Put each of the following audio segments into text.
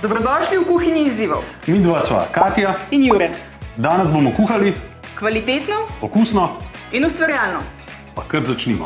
Dobrodošli v kuhinji izzivov. Mi dva sva Katja In Jure. Danes bomo kuhali Kvalitetno okusno, in ustvarjalno. pa kar začnimo.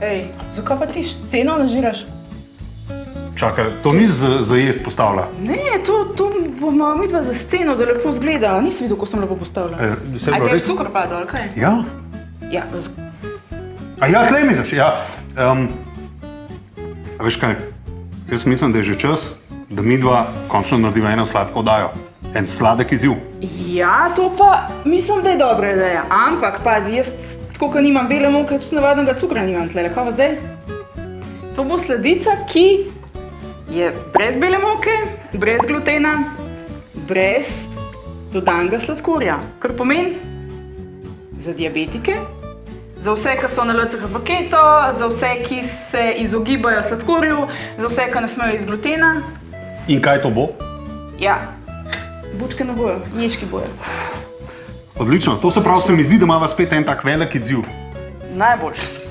Ej, zakaj pa ti sceno nažiraš? Čakaj, to ni za jesti postavila? Ne, to bomo midva za sceno, da lepo zgleda. Nisi videl, ko sem lepo postavila. Aj, te je cukor padal, ali kaj? Ja. Ja, A ja, tlej misliš, ja. A veš kaj, jaz mislim, da je že čas, da mi dva končno narediva eno sladko oddajo. En sladek izziv. ja, to pa mislim, da je dobra ideja. Ampak, pazi, jaz tako, ko nimam bele moke, tudi navadnega cukra nimam tlele. Kaj pa zdaj? To bo sladica, ki je brez bele moke, brez glutena, brez dodanega sladkorja. Kar pomeni za diabetike, za vse, ki so na LCHF keto, za vse, ki se izogibajo sladkorju, za vse, ki ne smejo iz glutena. In kaj to bo? Ja, bučke ne bojo, ježki bojo. Odlično, to se pravi, se mi zdi, da imava spet en tak velik izziv. Najboljši.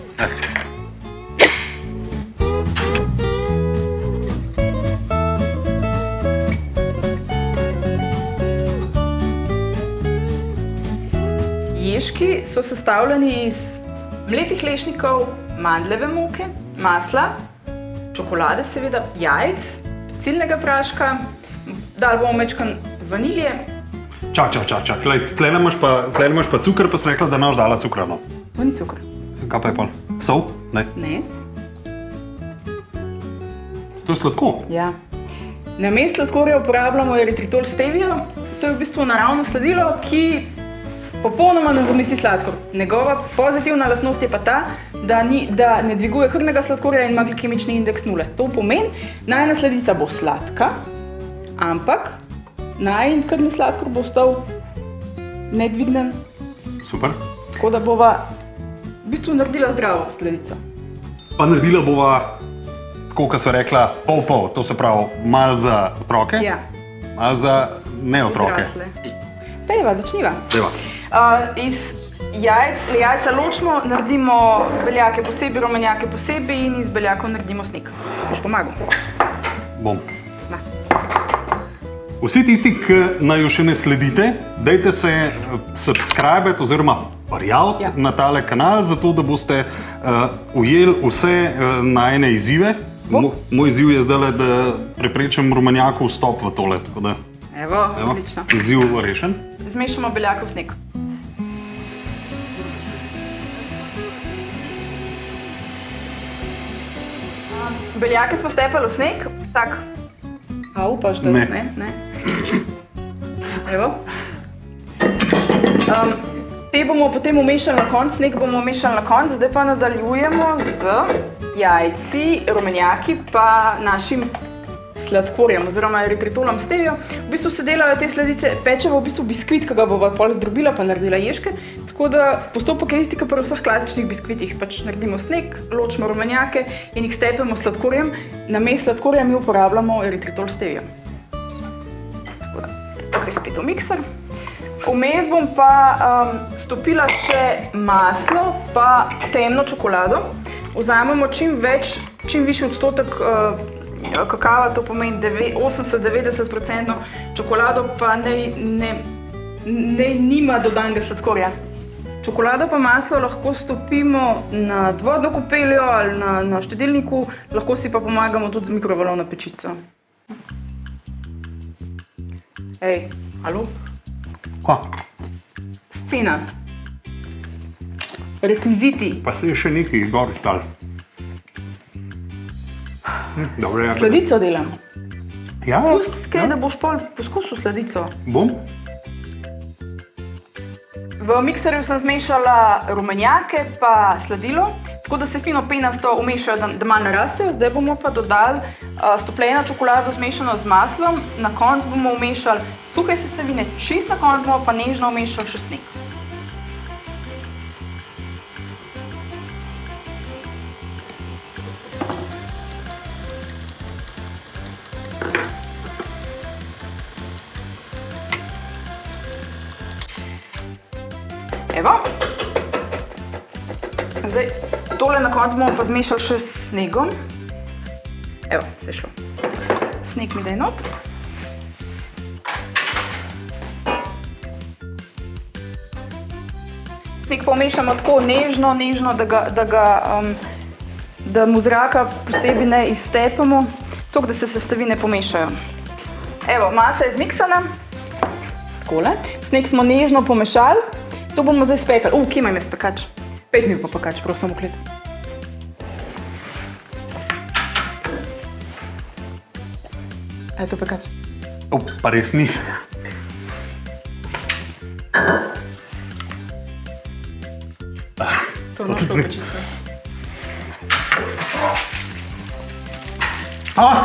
Ježki so sestavljeni iz mletih lešnikov, mandljeve moke, masla, čokolade seveda, jajc, pecilnega praška, dali bomo majčkeno vanilje. Čak, tlele imaš pa cukor, pa si rekla, da ne boš dala cukra, no. To ni cukor. Kaj pa je pol? Sol? Ne. Ne. To je sladko. Ja. Namesto sladkorja uporabljamo eritritol stevio. To je v bistvu naravno sladilo, ki popolnoma nadomesti sladkor. Njegova pozitivna lastnost je pa ta, da ne dviguje krvnega sladkorja in ima glikemični indeks 0. To pomeni, najina sladica bo sladka, ampak najin krvni sladkor bo ostal nedvignen. Super. Tako da bova v bistvu naredila zdravo sladico. Pa naredila bova, tako kot sva rekla, pol-pol. To se pravi, malo za otroke, Ja. malo za neotroke. Odrasle. Dajva, začniva. Dajva. Iz jajca ločimo, naredimo beljake posebej, rumenjake posebej in iz beljakov naredimo sneg. Boš pomagal? Bom. Na. Vsi tisti, ki naju še ne sledite, dajte se subscribati oziroma prijaviti na tale kanal, zato da boste ujeli vse najine izzive. Moj izziv je zdaj, da preprečim rumenjakov vstop v tole. Tako da, Evo, odlično. Izziv rešen. Zmešamo beljake v sneg. Beljake smo stepali v sneg, tak. A upaš, da Ne. Ne? Evo. Te bomo potem umešali na konec, sneg bomo umešali na konec, zdaj pa nadaljujemo z jajci, rumenjaki pa našim sladkorjem oziroma eritritolom stevio. V bistvu se delajo te sladice, pečemo v bistvu biskvit, ki ga bova pol zdrobila pa naredila ježke. Tako da postopek je isti, kot pri vseh klasičnih biskvitih. Pač naredimo sneg, ločimo rumenjake in jih stepemo s sladkorjem. Namesto sladkorja mi uporabljamo eritritol stevio. Tako da, tukaj spet v mikser. Vmes bom pa stopila še maslo pa temno čokolado. Vzamemo čim višji odstotek kakava, to pomeni 80–90% čokolado, pa nima dodanega sladkorja. Čokolado pa maslo lahko stopimo nad vodno kopeljo ali na štedilniku, lahko si pa pomagamo tudi z mikrovalovno pečico. Ej, alo? Kva? Scena. Rekviziti. Pa se je še nekaj gor stal. Dobre, Sladico delam. Ja, Skaj, da boš pol poskusil sladico. bom. V mikserju sem zmešala rumenjake pa sladilo, tako da se fino penasto umešajo, da malo narastejo. Zdaj bomo pa dodali stopljeno čokolado zmešano z maslom, na koncu bomo umešali suhe sestavine, čisto na koncu bomo pa nežno umešali še sneg. Zdaj, tole na koncu bomo pa zmešali še s snegom. Evo, se je šlo. Sneg mi daj not. Sneg pomešamo tako nežno, da mu zraka posebej ne iztepemo, tako da se sestavine pomešajo. Evo, masa je zmiksana. Takole. Sneg smo nežno pomešali. To bomo zdaj spekali. Kje imam jaz pekač? 5 minut pa pekač, prosim v klet. A je to pekač? Pa res ni. To je našlo pečico.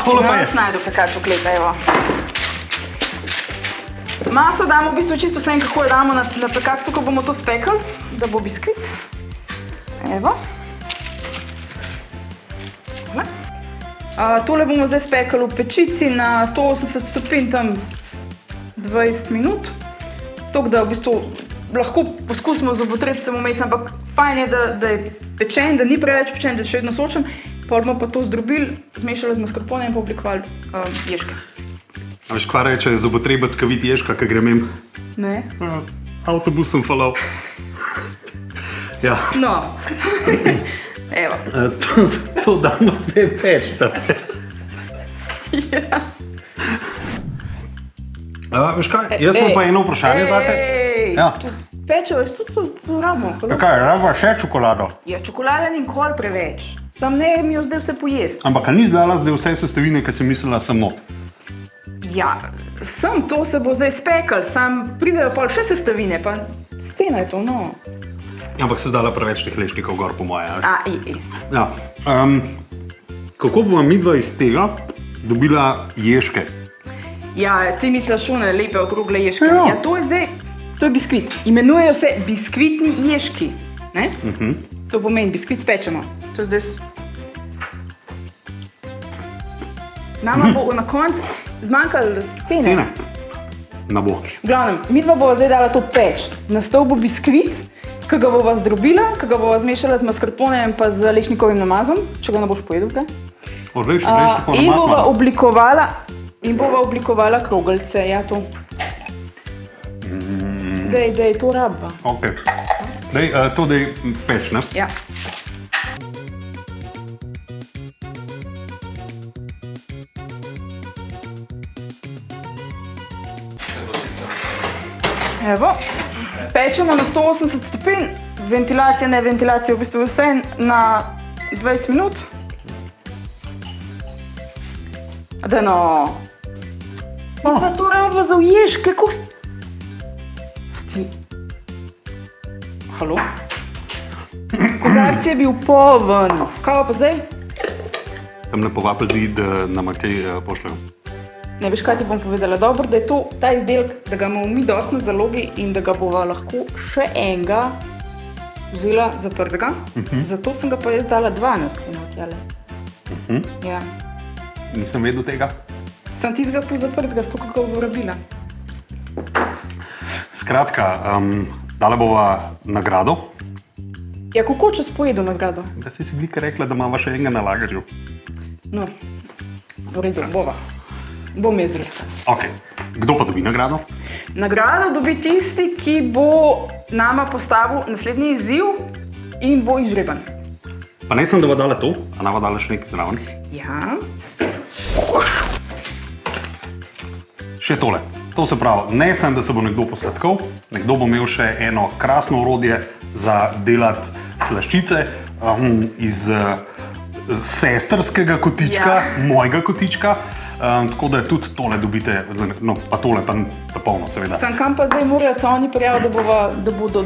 Tole pa je. Jaz najdu pekač v klet, evo. Maso damo v bistvu čisto vse, kako jo damo na pekač, tukaj bomo to spekali, da bo biskvit. Evo. Tole bomo zdaj spekali v pečici na 180 stopinj, tam 20 minut. Tako da v bistvu lahko poskusimo z obotrebcem vmes, ampak fajn je, da je pečen, da ni preveč pečen, da je še vedno sočen. Pol bomo pa to zdrobili, zmešali z mascarpone in pa oblikovali ježke. A veš, kva reče zobotrebec, ka vidi ježka, ka grem im? Ne? Avtobus sem falal. Ja. No. Evo. To damo zdaj peč. Veš kaj, jaz imam pa eno vprašanje zate. Ja. Pečevo, jaz tudi to rabimo. Kaj, rabimo še čokolado? Ja, čokolada ni nikoli preveč. Sam ne mi jo zdaj vse pojesti. Ampak ni zdala zdaj vse sestavine, ki sem mislila samo? Ja, sem to se bo zdaj spekal, sam pridejo pol še sestavine, pa stena je to, no. Ampak se zdala preveč teh lešnikov gor po moje, ali? Ja. Kako bomo midva iz tega dobila ježke? Ja, ti misliš one lepe okrogle ježke. Ja, to je zdaj, to je biskvit. Imenujejo se biskvitni ježki, ne? To pomeni biskvit spečeno. To je zdaj... Nama bo na koncu zmanjkalo scene. Ne bo. V glavnem, midva bova zdaj dala to peč. Nastal bo biskvit, ki ga bova zdrobila, ki ga bova zmešala z mascarponejem pa z lešnikovim namazom, če ga ne boš pojedel, kaj? Odlično, lešnikov namaz. In bova oblikovala krogelce, ja to. Dej, to rabba. Ok. To dej peč, ne? Ja. Evo, pečemo na 180 stopinj, ventilacija, ne ventilacija, v bistvu vse na 20 minut. Da no. Pa to rabba za ježke, kako sti... Halo? Kozarc je bil poln. Kaj pa zdaj? Tam ne povabi ljudi, da nama kaj pošljajo. Ne veš, kaj ti bom povedala. Dobro, da je to ta izdelek, da ga imamo mi dosti na zalogi in da ga bova lahko še enega vzela zaprtega. Zato sem ga pa jaz dala 12 ceno tjale. Ja. Nisem vedel tega. Sem tistega pol zaprtega, s to, kako ga uporabila. Skratka, dala bova nagrado. Ja, kako čez pojedu nagrado? Da si glika rekla, da imamo še enega na lagerju. No, v redu, bova. Bom jezrila. Ok, kdo pa dobi nagrado? Nagrado dobi tisti, ki bo nama postavil naslednji izziv in bo izžreban. Pa ne sem, da bo dala to, a nama dala še nekaj zraven. Ja. Še tole. To se pravi, ne sem, da se bo nekdo posladkal, nekdo bo imel še eno krasno orodje za delati slaščice iz sestrskega kotička, mojega kotička. Tako da tudi tole dobite, no pa tole pa polno seveda. Sam kam pa zdaj morajo se oni prijaviti,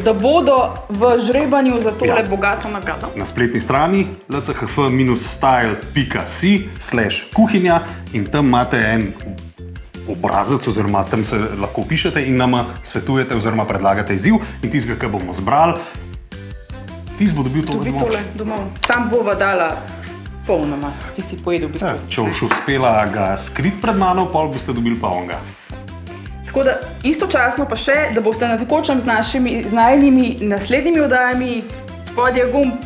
da bodo v žrebanju za tole bogato nagrado? Na spletni strani lchf-style.si/kuhinja in tam imate en obrazec oziroma tam se lahko pišete in nama svetujete oziroma predlagate izziv in tistega, ki bomo zbrali, tisti bo dobil tole domov. Dobi tole domov. Sam bova dala polno mas, ti si pojedel v bistvu. Ja, če boš uspela ga skrit pred mano, pol boste dobili pa onga. Tako da istočasno pa še, da boste na tekočem z najinimi naslednjimi oddajami spodje gumb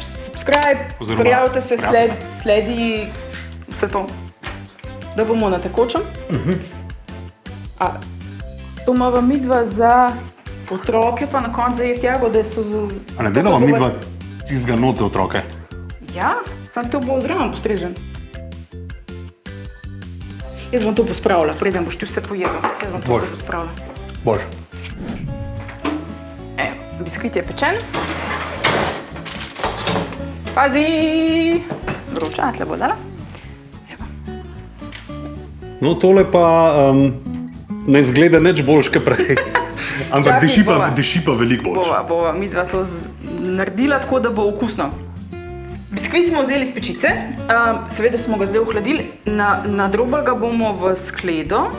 subscribe, Oziroma, prijavite se, prijavite. sledi vse to, da bomo na tekočem. To imamo midva za otroke, pa na koncu za jesti jagode. A ne delava midva tistega noč za otroke? Ja, sam to bo zraven postrežen. Jaz bom to pospravila, preden boš ti vse pojedel. Jaz bom to vse pospravila. Boš. Evo, biskvit je pečen. Pazi! Vroča, tle bo dala. No, tole pa ne izgleda nič boljš, kot prej. Ampak diši pa veliko boljš. Bova midva to naredila tako, da bo okusno. Biskvit smo vzeli iz pečice, seveda smo ga zdaj ohladili, nadrobali ga bomo v skledo,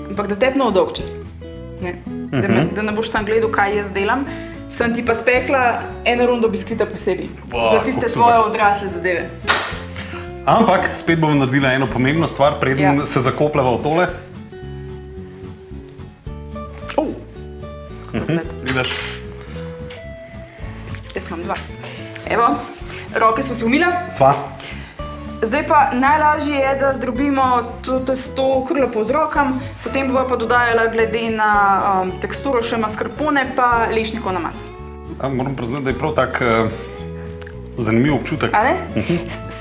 ampak da tepno dolg čas. Da ne boš sam gledal, kaj jaz delam. Sem ti pa spekla eno rundo biskvita posebej, za tiste tvoje odrasle zadeve. Ampak spet bom naredila eno pomembno stvar, preden se zakopljava v tole. Vidiš? Jaz imam dva. Evo, roke smo si umila. Sva. Zdaj pa najlažje je, da zdrobimo to testo kar lepo z rokam, potem bova pa dodajala glede na teksturo še mascarpone pa lešnikov namaz. Moram priznati, da je prav tak zanimiv občutek. A ne?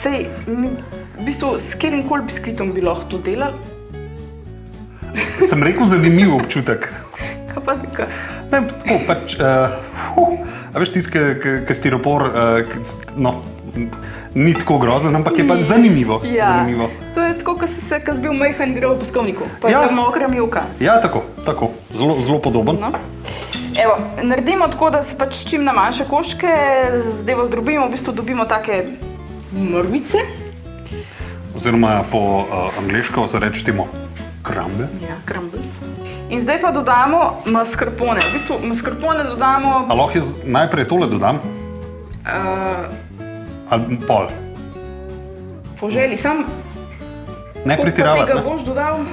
Sej, v bistvu s katerimkoli biskvitom bi lahko to delali. Sem rekel zanimiv občutek. Kaj pa tako? Ne, tako pač, a veš tisti, ki stiropor, no, ni tako grozen, ampak je pa zanimivo. Ja, to je tako, ko si se zbil majhen igral v peskovniku, pa je bila mokra mivka. Ja, tako, zelo podoben. No. Evo, naredimo tako, da se pač čim na manjše koščke, zdevo zdrobimo, v bistvu dobimo take mrvice. Oziroma po angleško se reče temu crumble. Ja, crumble. In zdaj pa dodamo mascarpone. V bistvu mascarpone dodamo... A lahko jaz najprej tole dodam? Ali pol? Po želji, sam... Ne pretiravati, Koliko pa tega boš dodal?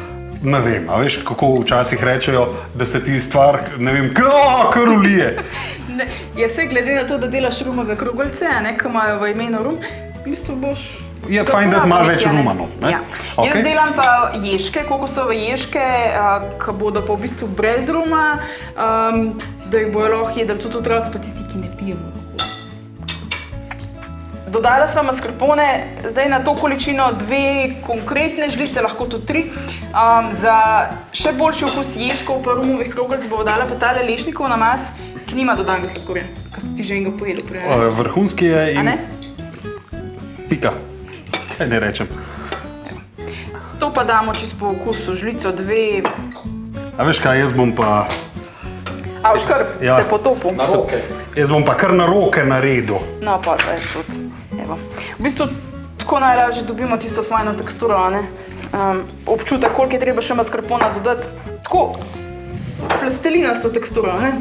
Ne vem, a veš, kako včasih rečejo, da se ti stvar, ne vem, kar ulije. Ja, se glede na to, da delaš rumove kroglice, ki imajo v imenu rum, v bistvu boš... Je fajn dati malo več ruma, no. Ja. Jaz delam pa ježke, kokosove ježke, ki bodo pa v bistvu brez ruma, da jih bojo lahko jedli tudi otroci, pa tisti, ki ne pijemo. Dodala sva mascarpone, zdaj na to količino 2 konkretne žlice, lahko tudi 3. Za še boljši okus ježkov pa rumovih kroglic bo dala pa tale lešnikov namaz, ki nima dodanega sladkorja, ki si ti že enega pojedel prej. Vrhunski je in... A ne? Pika. Ne rečem. To pa damo čisto po okusu, žlico 2. A veš kaj, jaz bom pa... A boš kar se potopil. Na roke. Jaz bom pa kar na roke naredil. No, pa je tudi. Evo. V bistvu tako najlažje dobimo tisto fajno teksturo, a ne? Občutek, koliko je treba še mascarpona dodati. Tako plastelinasto teksturo, a ne?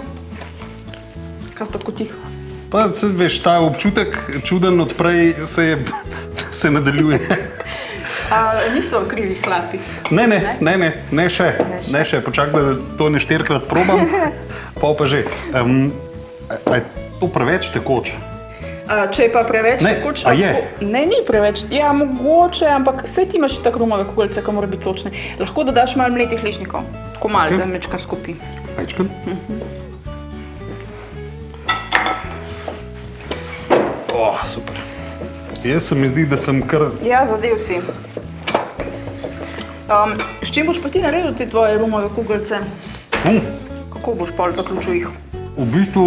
Kaj pa tako tiho? Pa se veš, ta občutek čuden odprej se nadaljuje. Niso krivi hlapi. Ne še. Počak, da to ne 4-krat probam, pa že. Je to preveč tekoč? Če je pa preveč tekoč... A je? Ne, ni preveč. Ja, mogoče, ampak saj ti imaš tako rumove kuglice, ki mora biti sočne. Lahko dodaš malo mletih lešnikov. Tako malo, da mečkam skupi. Mečkam? Super. Jaz se mi zdi, da sem kar... Ja, zadev si. S čim boš pa ti naredil te tvoje rumove kuglice? Kako boš pol zaključil jih? V bistvu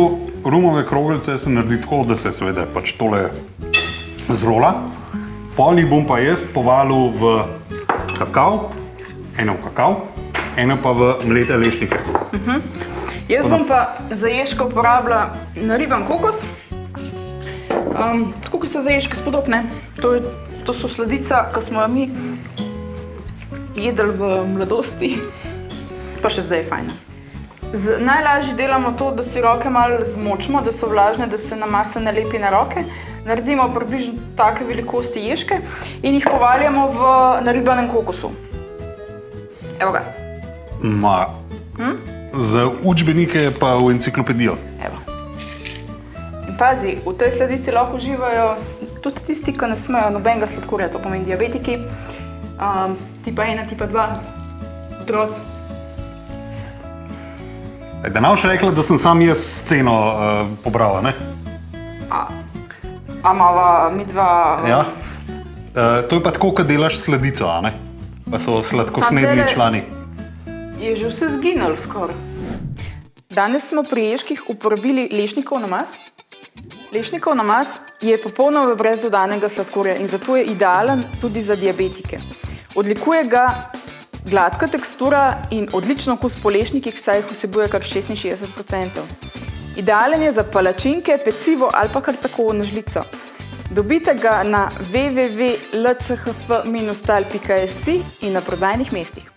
rumove kroglice se naredi tako, da se seveda pač tole zrola. Pol jih bom pa jaz povalil v kakav, eno v kakav, eno pa v mlete lešnike. Jaz bom pa za ježko uporabila nariban kokos. Tako, kot se za ježke spodobne. To so sladica, ki smo jo mi jedli v mladosti, pa še zdaj je fajna. Najlažje delamo to, da si roke malo zmočimo, da so vlažne, da se nam masa ne lepi na roke. Naredimo približno take velikosti ježke in jih povaljamo v naribanem kokosu. Evo ga. Za učbenike pa v enciklopedijo. Evo. In pazi, v tej sladici lahko uživajo tudi tisti, ki ne smejo nobenega sladkorja, to pomeni diabetiki, tipa 1, tipa 2, otroci. Da ne boš rekla, da sem sam jaz sceno pobrala, ne? A mava midva... Ja. To je pa tako, ko delaš sladico, a ne? Pa so sladkosnedni člani. Je že vse zginilo skoraj. Danes smo pri ježkih uporabili lešnikov namaz. Lešnikov namaz je popolnoma brez dodanega sladkorja in zato je idealen tudi za diabetike. Odlikuje ga gladka tekstura in odlično okus po lešnikih, saj jih vsebuje kar 66%. Idealen je za palačinke, pecivo ali pa kar tako na žlico. Dobite ga na www.lchf-stal.si in na prodajnih mestih.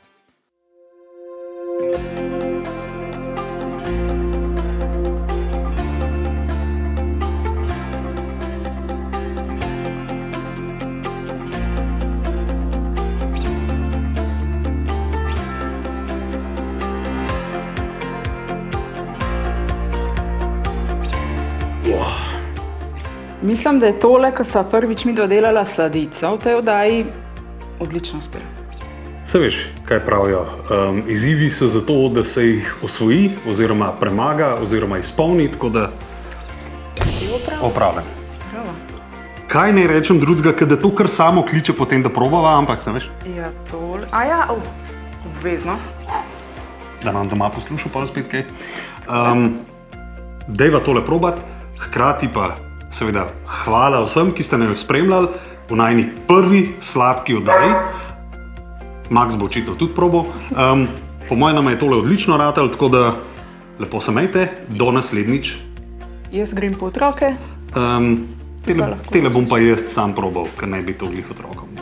Mislim, da je tole, ko sva prvič midva delala sladico v tej oddaji, odlično uspelo. Se veš, kaj pravijo? Izzivi so zato, da se jih osvoji, oziroma premaga, oziroma izpolni, tako da opravim. Kaj ne rečem drugega, da to kar samo kliče potem, da probava, ampak se veš? Ja, tole. Obvezno. Da nam doma poslušal pa spet kaj. Dejva tole probat, hkrati pa seveda hvala vsem, ki ste me spremljali v najni prvi sladki oddaji. Max bo očitno tudi probal. Po mojem nam je tole odlično ratalo, tako da lepo se imejte, do naslednjič. Jaz grem po otroke. Tele bom pa jaz sam probal, ker ne bi to glih otrokom.